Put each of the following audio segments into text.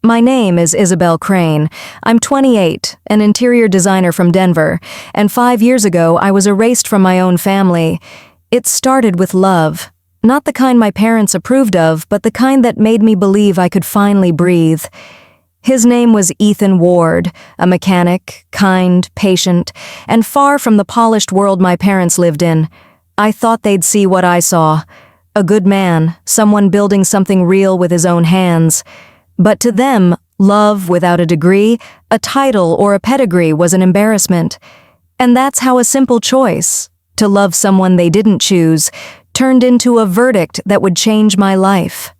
My name is Isabel Crane. I'm 28, an interior designer from Denver, and 5 years ago I was erased from my own family. It started with love. Not the kind my parents approved of, but the kind that made me believe I could finally breathe. His name was Ethan Ward, a mechanic, kind, patient, and far from the polished world my parents lived in. I thought they'd see what I saw. A good man, someone building something real with his own hands. But to them, love without a degree, a title, or a pedigree was an embarrassment. And that's how a simple choice, to love someone they didn't choose, turned into a verdict that would change my life.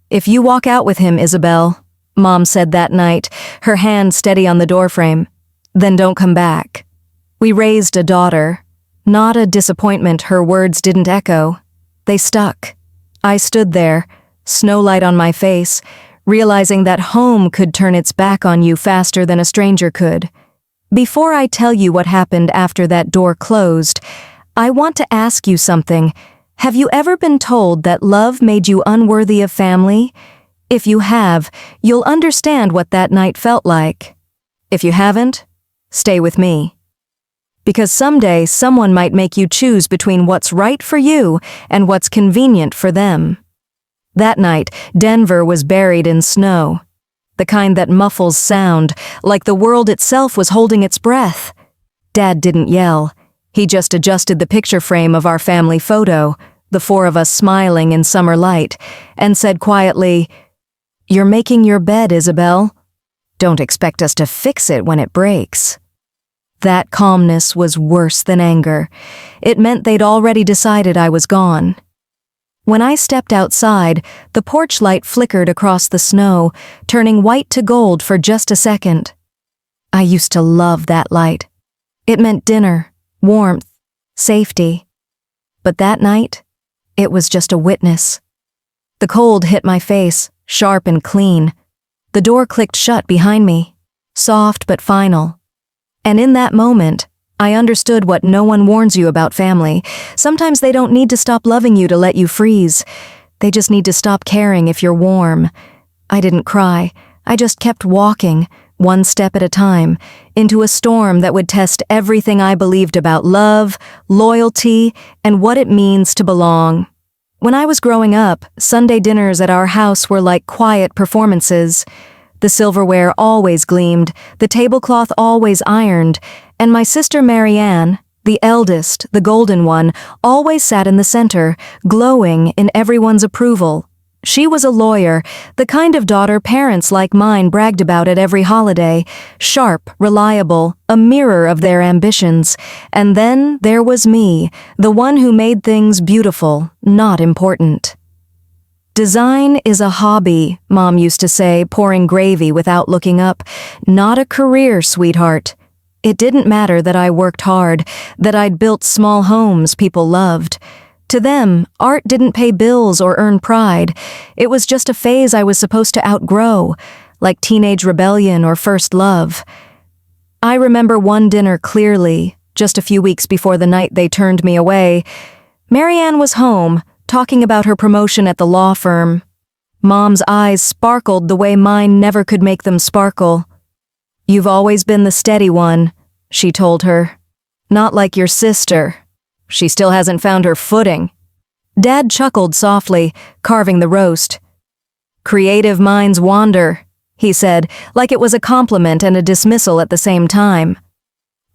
"If you walk out with him, Isabel," Mom said that night, her hand steady on the doorframe, "then don't come back." We raised a daughter. Not a disappointment her words didn't echo. They stuck. I stood there, snowlight on my face, realizing that home could turn its back on you faster than a stranger could. Before I tell you what happened after that door closed, I want to ask you something. Have you ever been told that love made you unworthy of family? If you have, you'll understand what that night felt like. If you haven't, stay with me. Because someday someone might make you choose between what's right for you and what's convenient for them. That night, Denver was buried in snow. The kind that muffles sound, like the world itself was holding its breath. Dad didn't yell. He just adjusted the picture frame of our family photo, the four of us smiling in summer light, and said quietly, "You're making your bed, Isabel. Don't expect us to fix it when it breaks." That calmness was worse than anger. It meant they'd already decided I was gone. When I stepped outside, the porch light flickered across the snow, turning white to gold for just a second. I used to love that light. It meant dinner, warmth, safety. But that night, it was just a witness. The cold hit my face, sharp and clean. The door clicked shut behind me, soft but final. And in that moment, I understood what no one warns you about family. Sometimes they don't need to stop loving you to let you freeze. They just need to stop caring if you're warm. I didn't cry. I just kept walking, one step at a time, into a storm that would test everything I believed about love, loyalty, and what it means to belong. When I was growing up, Sunday dinners at our house were like quiet performances. The silverware always gleamed, the tablecloth always ironed, and my sister Marianne, the eldest, the golden one, always sat in the center, glowing in everyone's approval. She was a lawyer, the kind of daughter parents like mine bragged about at every holiday, sharp, reliable, a mirror of their ambitions. And then there was me, the one who made things beautiful, not important. "Design is a hobby," Mom used to say, pouring gravy without looking up. "Not a career, sweetheart." It didn't matter that I worked hard, that I'd built small homes people loved. To them, art didn't pay bills or earn pride. It was just a phase I was supposed to outgrow, like teenage rebellion or first love. I remember one dinner clearly, just a few weeks before the night they turned me away. Marianne was home, talking about her promotion at the law firm. Mom's eyes sparkled the way mine never could make them sparkle. "You've always been the steady one," she told her. "Not like your sister. She still hasn't found her footing." Dad chuckled softly, carving the roast. "Creative minds wander," he said, like it was a compliment and a dismissal at the same time.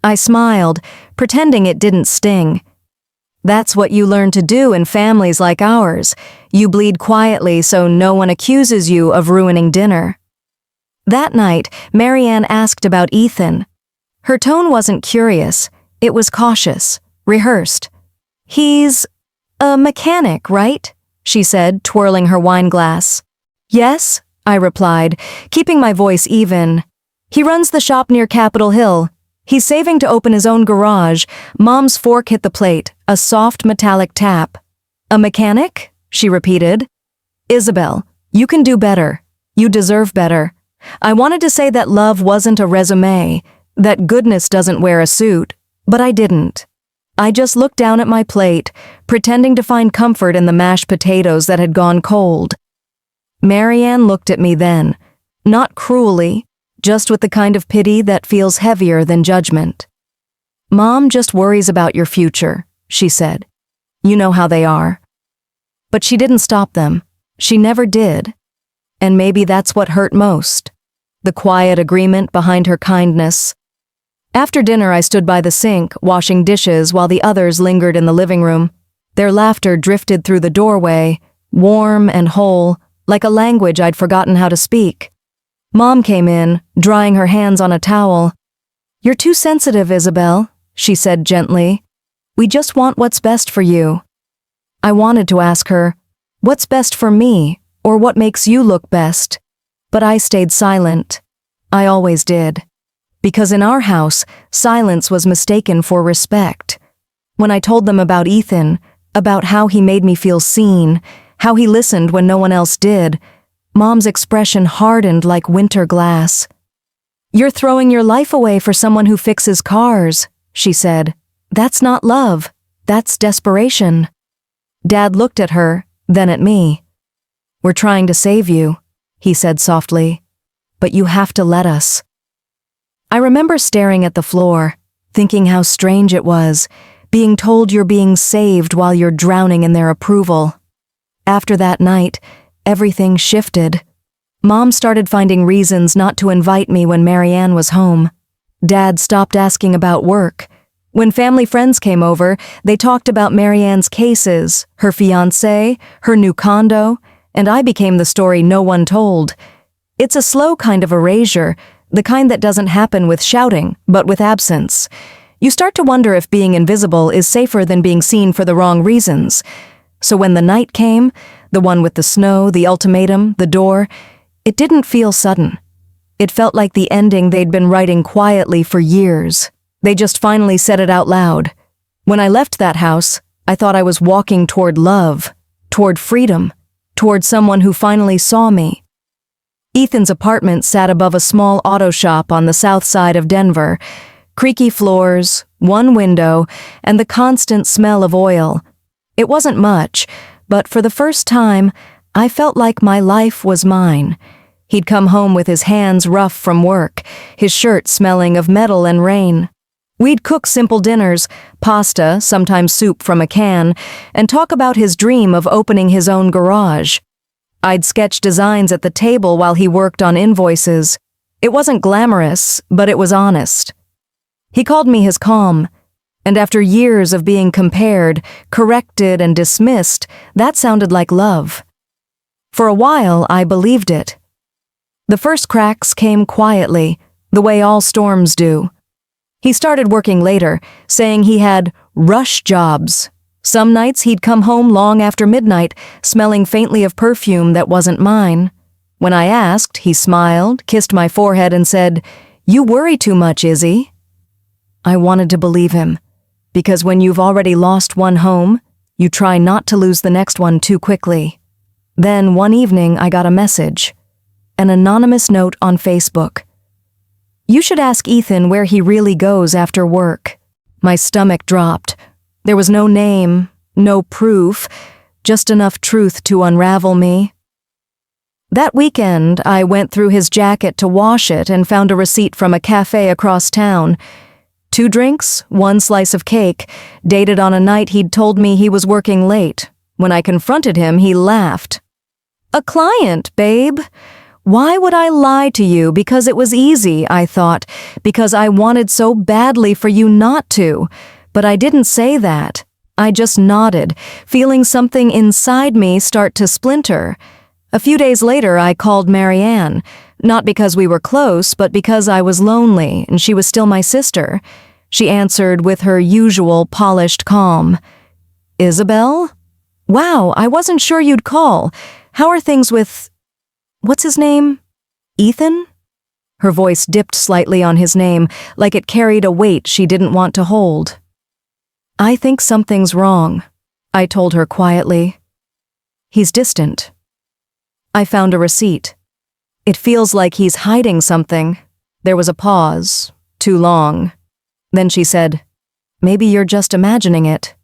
I smiled, pretending it didn't sting. "That's what you learn to do in families like ours. You bleed quietly so no one accuses you of ruining dinner." That night, Marianne asked about Ethan. Her tone wasn't curious, it was cautious, rehearsed. "He's a mechanic, right?" she said, twirling her wine glass. "Yes," I replied, keeping my voice even. "He runs the shop near Capitol Hill. He's saving to open his own garage." Mom's fork hit the plate, a soft metallic tap. "A mechanic?" she repeated. "Isabel, you can do better. You deserve better." I wanted to say that love wasn't a resume, that goodness doesn't wear a suit, but I didn't. I just looked down at my plate, pretending to find comfort in the mashed potatoes that had gone cold. Marianne looked at me then, Not cruelly, just with the kind of pity that feels heavier than judgment. "Mom just worries about your future," she said. "You know how they are." But she didn't stop them. She never did. And maybe that's what hurt most. The quiet agreement behind her kindness. After dinner, I stood by the sink, washing dishes while the others lingered in the living room. Their laughter drifted through the doorway, warm and whole, like a language I'd forgotten how to speak. Mom came in, drying her hands on a towel. "You're too sensitive, Isabel," she said gently. "We just want what's best for you." I wanted to ask her, "What's best for me, or what makes you look best?" But I stayed silent. I always did. Because in our house, silence was mistaken for respect. When I told them about Ethan, about how he made me feel seen, how he listened when no one else did, Mom's expression hardened like winter glass. "You're throwing your life away for someone who fixes cars," she said. "That's not love. That's desperation." Dad looked at her, then at me. "We're trying to save you," he said softly. "But you have to let us." I remember staring at the floor, thinking how strange it was, being told you're being saved while you're drowning in their approval. After that night, everything shifted. Mom started finding reasons not to invite me when Marianne was home. Dad stopped asking about work. When family friends came over, they talked about Marianne's cases, her fiancé, her new condo, and I became the story no one told. It's a slow kind of erasure, the kind that doesn't happen with shouting, but with absence. You start to wonder if being invisible is safer than being seen for the wrong reasons. So when the night came, the one with the snow, the ultimatum, the door, it didn't feel sudden. It felt like the ending they'd been writing quietly for years. They just finally said it out loud. When I left that house, I thought I was walking toward love, toward freedom, toward someone who finally saw me. Ethan's apartment sat above a small auto shop on the south side of Denver. Creaky floors, one window, and the constant smell of oil. It wasn't much, but for the first time, I felt like my life was mine. He'd come home with his hands rough from work, his shirt smelling of metal and rain. We'd cook simple dinners, pasta, sometimes soup from a can, and talk about his dream of opening his own garage. I'd sketch designs at the table while he worked on invoices. It wasn't glamorous, but it was honest. He called me his calm, and after years of being compared, corrected, and dismissed, that sounded like love. For a while, I believed it. The first cracks came quietly, the way all storms do. He started working later, saying he had rush jobs. Some nights he'd come home long after midnight, smelling faintly of perfume that wasn't mine. When I asked, he smiled, kissed my forehead, and said, "You worry too much, Izzy." I wanted to believe him, because when you've already lost one home, you try not to lose the next one too quickly. Then one evening I got a message, an anonymous note on Facebook. "You should ask Ethan where he really goes after work." My stomach dropped. There was no name, no proof, just enough truth to unravel me. That weekend, I went through his jacket to wash it and found a receipt from a cafe across town. 2 drinks, 1 slice of cake, dated on a night he'd told me he was working late. When I confronted him, he laughed. "A client, babe. Why would I lie to you? Because it was easy, I thought, because I wanted so badly for you not to. But I didn't say that. I just nodded, feeling something inside me start to splinter. A few days later, I called Marianne, not because we were close, but because I was lonely and she was still my sister. She answered with her usual polished calm. "Isabel? Wow, I wasn't sure you'd call. How are things with... what's his name? Ethan?" Her voice dipped slightly on his name, like it carried a weight she didn't want to hold. "I think something's wrong," I told her quietly. "He's distant." I found a receipt. "It feels like he's hiding something." There was a pause, too long. Then she said, "Maybe you're just imagining it."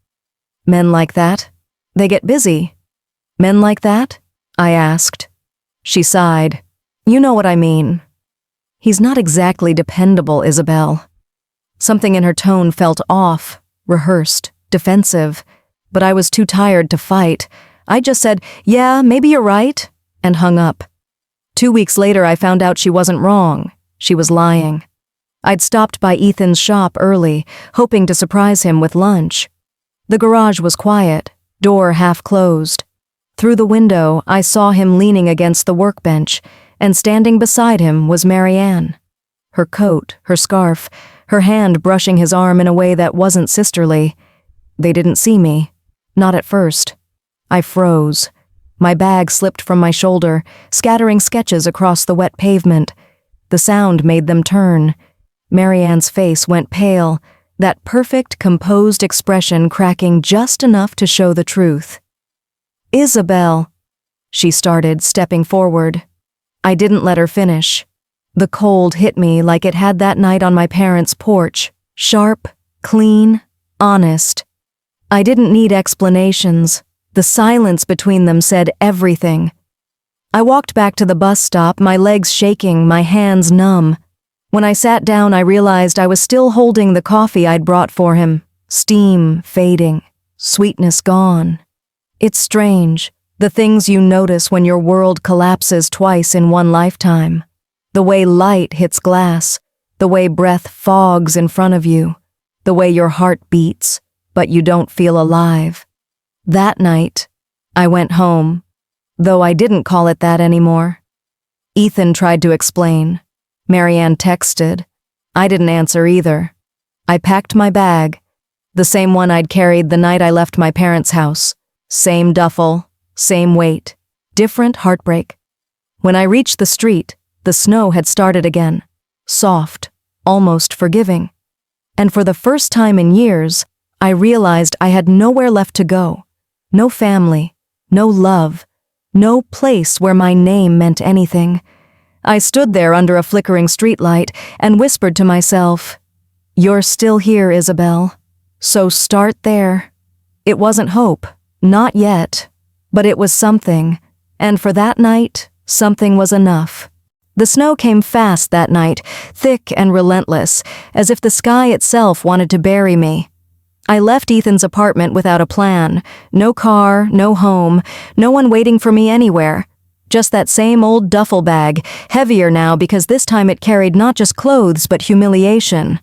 "Men like that? They get busy." "Men like that?" I asked. She sighed. You know what I mean. He's not exactly dependable, Isabel. Something in her tone felt off, rehearsed, defensive, but I was too tired to fight. I just said, "Yeah, maybe you're right," and hung up. 2 weeks later, I found out she wasn't wrong. She was lying. I'd stopped by Ethan's shop early, hoping to surprise him with lunch. The garage was quiet, door half closed. Through the window, I saw him leaning against the workbench, and standing beside him was Marianne. Her coat, her scarf, her hand brushing his arm in a way that wasn't sisterly. They didn't see me. Not at first. I froze. My bag slipped from my shoulder, scattering sketches across the wet pavement. The sound made them turn. Marianne's face went pale, that perfect, composed expression cracking just enough to show the truth. "Isabel," she started, stepping forward. I didn't let her finish. The cold hit me like it had that night on my parents' porch, sharp, clean, honest. I didn't need explanations. The silence between them said everything. I walked back to the bus stop, my legs shaking, my hands numb. When I sat down, I realized I was still holding the coffee I'd brought for him. Steam fading, sweetness gone. It's strange, the things you notice when your world collapses twice in one lifetime. The way light hits glass, the way breath fogs in front of you, the way your heart beats, but you don't feel alive. That night, I went home, though I didn't call it that anymore. Ethan tried to explain. Marianne texted. I didn't answer either. I packed my bag, the same one I'd carried the night I left my parents' house. Same duffel, same weight, different heartbreak. When I reached the street, the snow had started again, soft, almost forgiving. And for the first time in years, I realized I had nowhere left to go. No family, no love, no place where my name meant anything. I stood there under a flickering streetlight and whispered to myself, "You're still here, Isabel. So start there." It wasn't hope, not yet, but it was something, and for that night, something was enough. The snow came fast that night, thick and relentless, as if the sky itself wanted to bury me. I left Ethan's apartment without a plan. No car, no home, no one waiting for me anywhere. Just that same old duffel bag, heavier now because this time it carried not just clothes but humiliation.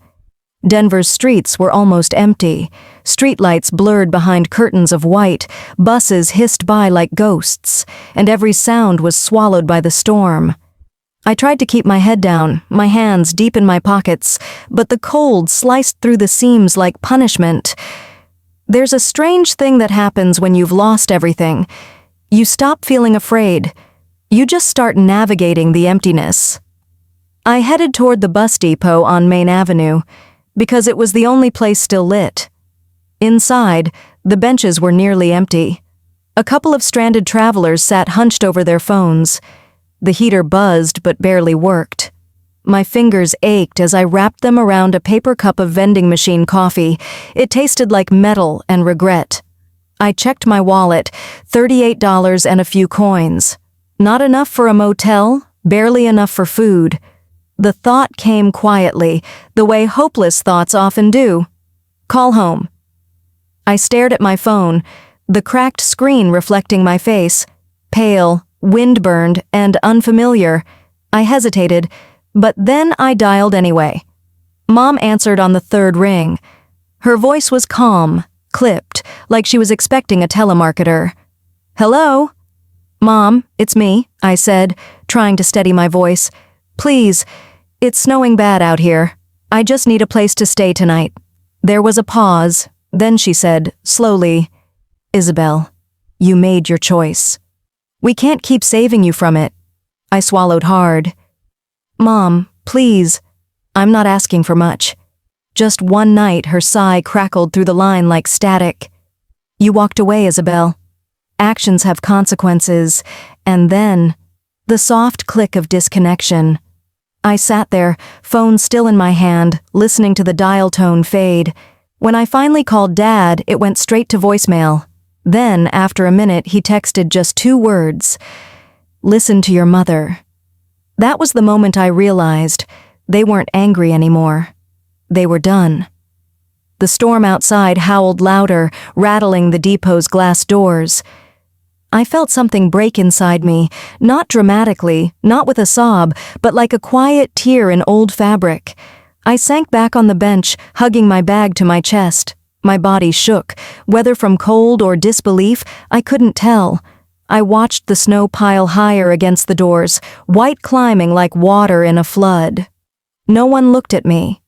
Denver's streets were almost empty. Streetlights blurred behind curtains of white, buses hissed by like ghosts, and every sound was swallowed by the storm. I tried to keep my head down, my hands deep in my pockets, but the cold sliced through the seams like punishment. There's a strange thing that happens when you've lost everything. You stop feeling afraid. You just start navigating the emptiness. I headed toward the bus depot on Main Avenue, because it was the only place still lit. Inside, the benches were nearly empty. A couple of stranded travelers sat hunched over their phones. The heater buzzed but barely worked. My fingers ached as I wrapped them around a paper cup of vending machine coffee. It tasted like metal and regret. I checked my wallet, $38 and a few coins. Not enough for a motel, barely enough for food. The thought came quietly, the way hopeless thoughts often do. Call home. I stared at my phone, the cracked screen reflecting my face. Pale, wind-burned, and unfamiliar. I hesitated, but then I dialed anyway. Mom answered on the third ring. Her voice was calm, clipped, like she was expecting a telemarketer. "Hello?" "Mom, it's me," I said, trying to steady my voice. "Please, it's snowing bad out here. I just need a place to stay tonight." There was a pause, then she said, slowly, "Isabel, you made your choice. We can't keep saving you from it." I swallowed hard. "Mom, please. I'm not asking for much." Just one night, her sigh crackled through the line like static. "You walked away, Isabel. Actions have consequences." And then, the soft click of disconnection. I sat there, phone still in my hand, listening to the dial tone fade. When I finally called Dad, it went straight to voicemail. Then, after a minute, he texted just 2 words. "Listen to your mother." That was the moment I realized they weren't angry anymore. They were done. The storm outside howled louder, rattling the depot's glass doors. I felt something break inside me, not dramatically, not with a sob, but like a quiet tear in old fabric. I sank back on the bench, hugging my bag to my chest. My body shook. Whether from cold or disbelief, I couldn't tell. I watched the snow pile higher against the doors, white climbing like water in a flood. No one looked at me.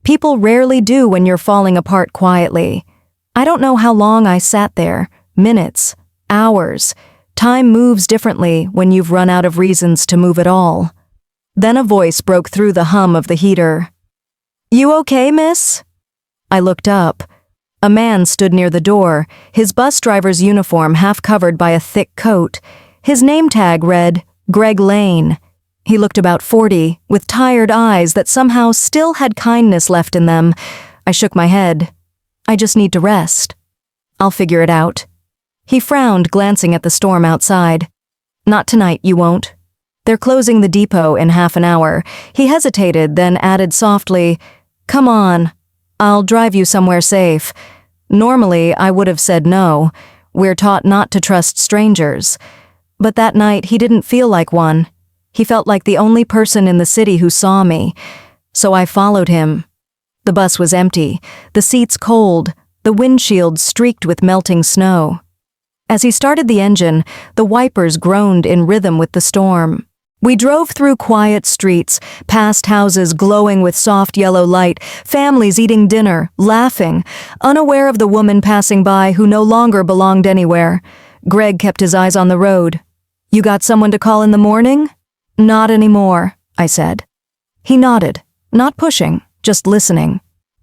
People rarely do when you're falling apart quietly. I don't know how long I sat there, minutes, hours. Time moves differently when you've run out of reasons to move at all. Then a voice broke through the hum of the heater. "You okay, miss?" I looked up. A man stood near the door, his bus driver's uniform half covered by a thick coat. His name tag read, Greg Lane. He looked about 40, with tired eyes that somehow still had kindness left in them. I shook my head. "I just need to rest. I'll figure it out." He frowned, glancing at the storm outside. "Not tonight, you won't. They're closing the depot in half an hour." He hesitated, then added softly, "Come on. I'll drive you somewhere safe." Normally, I would have said no. We're taught not to trust strangers. But that night, he didn't feel like one. He felt like the only person in the city who saw me. So I followed him. The bus was empty, the seats cold, the windshield streaked with melting snow. As he started the engine, the wipers groaned in rhythm with the storm. We drove through quiet streets, past houses glowing with soft yellow light, families eating dinner, laughing, unaware of the woman passing by who no longer belonged anywhere. Greg kept his eyes on the road. "You got someone to call in the morning?" "Not anymore," I said. He nodded, not pushing, just listening.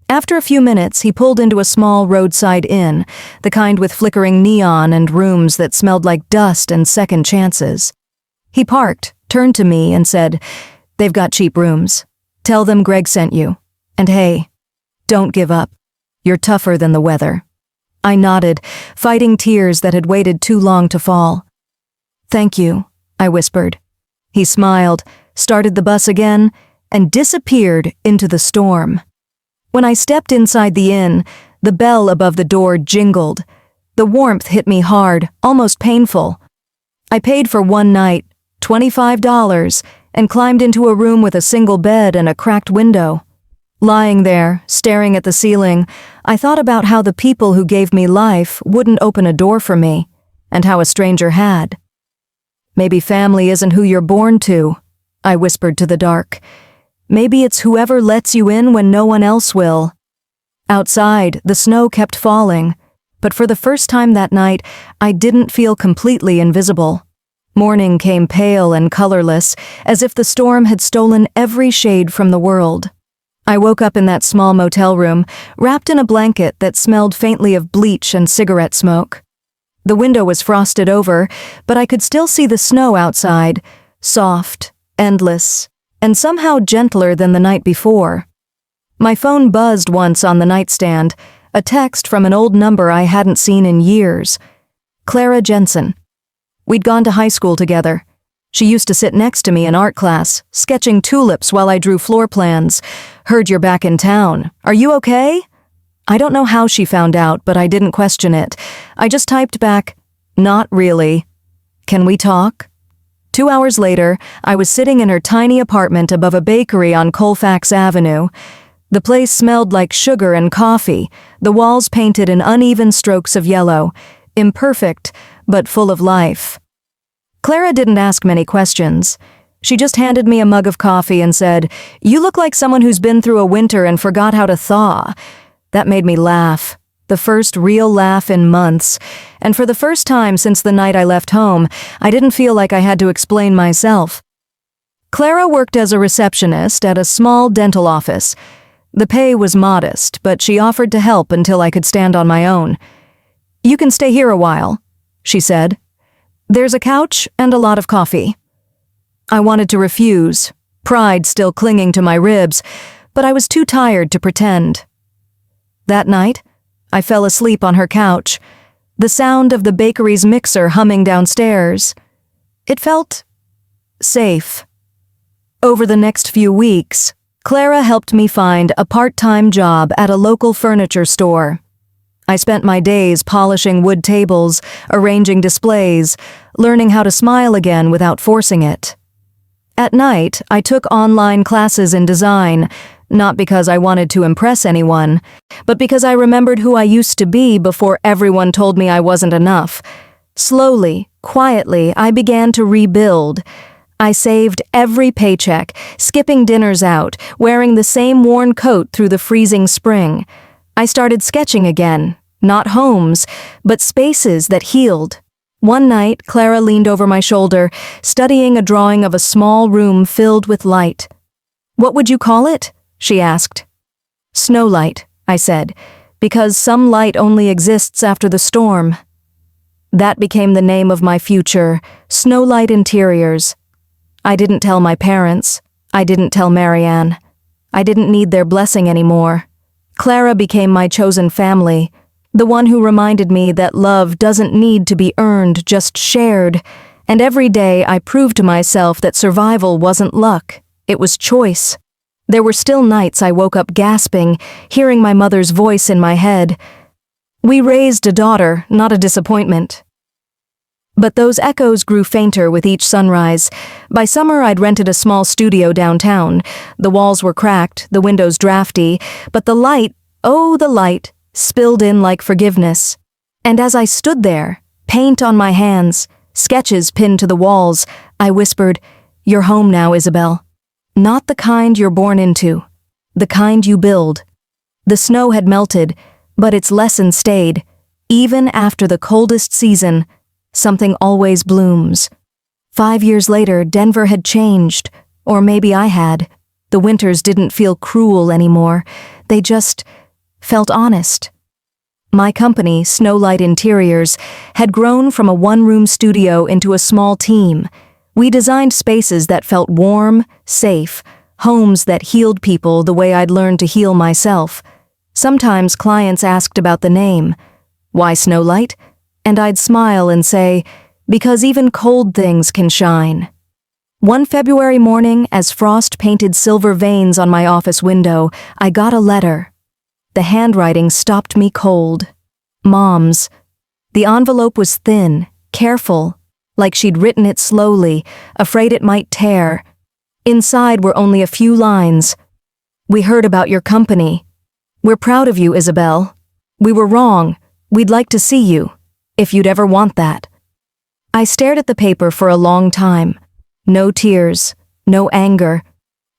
After a few minutes, he pulled into a small roadside inn, the kind with flickering neon and rooms that smelled like dust and second chances. He parked, turned to me and said, "They've got cheap rooms. Tell them Greg sent you. And hey, don't give up. You're tougher than the weather." I nodded, fighting tears that had waited too long to fall. "Thank you," I whispered. He smiled, started the bus again, and disappeared into the storm. When I stepped inside the inn, the bell above the door jingled. The warmth hit me hard, almost painful. I paid for one night, $25, and climbed into a room with a single bed and a cracked window. Lying there, staring at the ceiling, I thought about how the people who gave me life wouldn't open a door for me, and how a stranger had. "Maybe family isn't who you're born to," I whispered to the dark. "Maybe it's whoever lets you in when no one else will." Outside, the snow kept falling, but for the first time that night, I didn't feel completely invisible. Morning came pale and colorless, as if the storm had stolen every shade from the world. I woke up in that small motel room, wrapped in a blanket that smelled faintly of bleach and cigarette smoke. The window was frosted over, but I could still see the snow outside, soft, endless, and somehow gentler than the night before. My phone buzzed once on the nightstand, a text from an old number I hadn't seen in years. Clara Jensen. We'd gone to high school together. She used to sit next to me in art class, sketching tulips while I drew floor plans. "Heard you're back in town. Are you okay?" I don't know how she found out, but I didn't question it. I just typed back, "Not really. Can we talk?" 2 hours later, I was sitting in her tiny apartment above a bakery on Colfax Avenue. The place smelled like sugar and coffee, the walls painted in uneven strokes of yellow, imperfect, but full of life. Clara didn't ask many questions. She just handed me a mug of coffee and said, "You look like someone who's been through a winter and forgot how to thaw." That made me laugh, the first real laugh in months, and for the first time since the night I left home, I didn't feel like I had to explain myself. Clara worked as a receptionist at a small dental office. The pay was modest, but she offered to help until I could stand on my own. "You can stay here a while," she said. "There's a couch and a lot of coffee." I wanted to refuse, pride still clinging to my ribs, but I was too tired to pretend. That night, I fell asleep on her couch, the sound of the bakery's mixer humming downstairs. It felt safe. Over the next few weeks, Clara helped me find a part-time job at a local furniture store. I spent my days polishing wood tables, arranging displays, learning how to smile again without forcing it. At night, I took online classes in design, not because I wanted to impress anyone, but because I remembered who I used to be before everyone told me I wasn't enough. Slowly, quietly, I began to rebuild. I saved every paycheck, skipping dinners out, wearing the same worn coat through the freezing spring. I started sketching again, not homes, but spaces that healed. One night, Clara leaned over my shoulder, studying a drawing of a small room filled with light. "What would you call it?" she asked. "Snowlight," I said, "because some light only exists after the storm." That became the name of my future, Snowlight Interiors. I didn't tell my parents. I didn't tell Marianne. I didn't need their blessing anymore. Clara became my chosen family, the one who reminded me that love doesn't need to be earned, just shared. And every day I proved to myself that survival wasn't luck, it was choice. There were still nights I woke up gasping, hearing my mother's voice in my head. "We raised a daughter, not a disappointment." But those echoes grew fainter with each sunrise. By summer, I'd rented a small studio downtown. The walls were cracked, the windows drafty, but the light, oh, the light, spilled in like forgiveness. And as I stood there, paint on my hands, sketches pinned to the walls, I whispered, "You're home now, Isabel. Not the kind you're born into, the kind you build." The snow had melted, but its lesson stayed. Even after the coldest season, something always blooms. 5 years later, Denver had changed, or maybe I had. The winters didn't feel cruel anymore. They just felt honest. My company, Snowlight Interiors, had grown from a one-room studio into a small team. We designed spaces that felt warm, safe, homes that healed people the way I'd learned to heal myself. Sometimes clients asked about the name. "Why Snowlight?" And I'd smile and say, "Because even cold things can shine." One February morning, as frost painted silver veins on my office window, I got a letter. The handwriting stopped me cold. Mom's. The envelope was thin, careful, like she'd written it slowly, afraid it might tear. Inside were only a few lines. "We heard about your company. We're proud of you, Isabel. We were wrong. We'd like to see you, if you'd ever want that." I stared at the paper for a long time. No tears, no anger,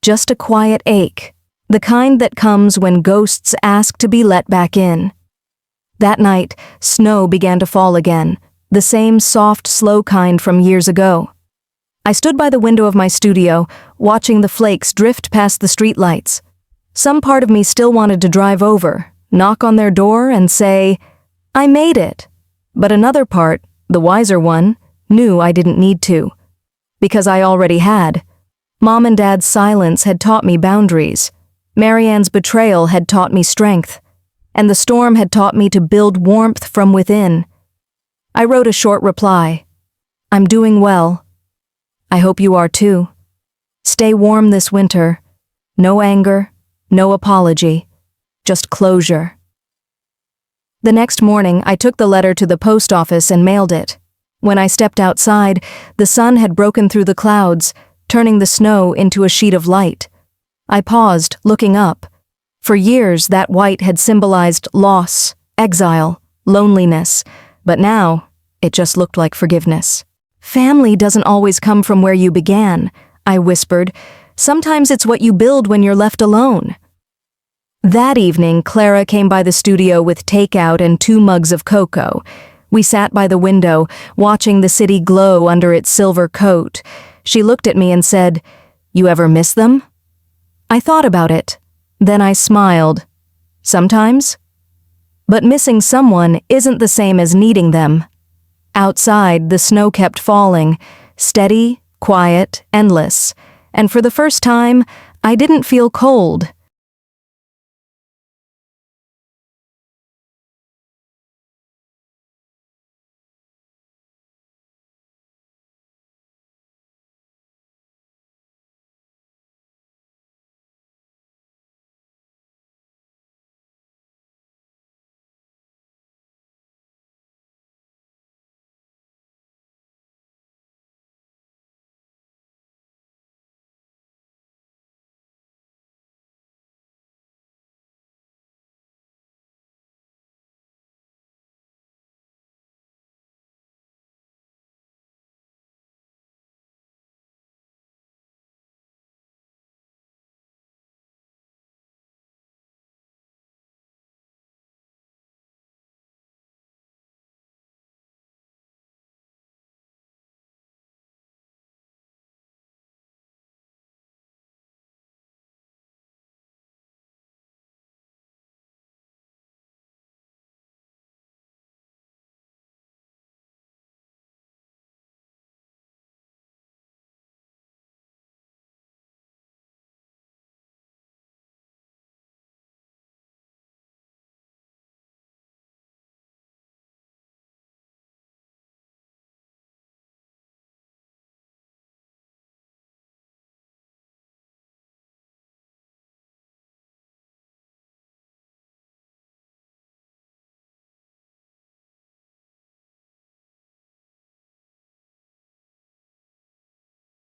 just a quiet ache, the kind that comes when ghosts ask to be let back in. That night, snow began to fall again, the same soft, slow kind from years ago. I stood by the window of my studio, watching the flakes drift past the streetlights. Some part of me still wanted to drive over, knock on their door and say, "I made it." But another part, the wiser one, knew I didn't need to. Because I already had. Mom and Dad's silence had taught me boundaries. Marianne's betrayal had taught me strength. And the storm had taught me to build warmth from within. I wrote a short reply. "I'm doing well. I hope you are too. Stay warm this winter. No anger, no apology, just closure." The next morning, I took the letter to the post office and mailed it. When I stepped outside, the sun had broken through the clouds, turning the snow into a sheet of light. I paused, looking up. For years, that white had symbolized loss, exile, loneliness, but now, it just looked like forgiveness. "Family doesn't always come from where you began," I whispered. "Sometimes it's what you build when you're left alone." That evening, Clara came by the studio with takeout and 2 mugs of cocoa. We sat by the window, watching the city glow under its silver coat. She looked at me and said, "You ever miss them?" I thought about it. Then I smiled. Sometimes. But missing someone isn't the same as needing them. Outside, the snow kept falling, steady, quiet, endless. And for the first time, I didn't feel cold.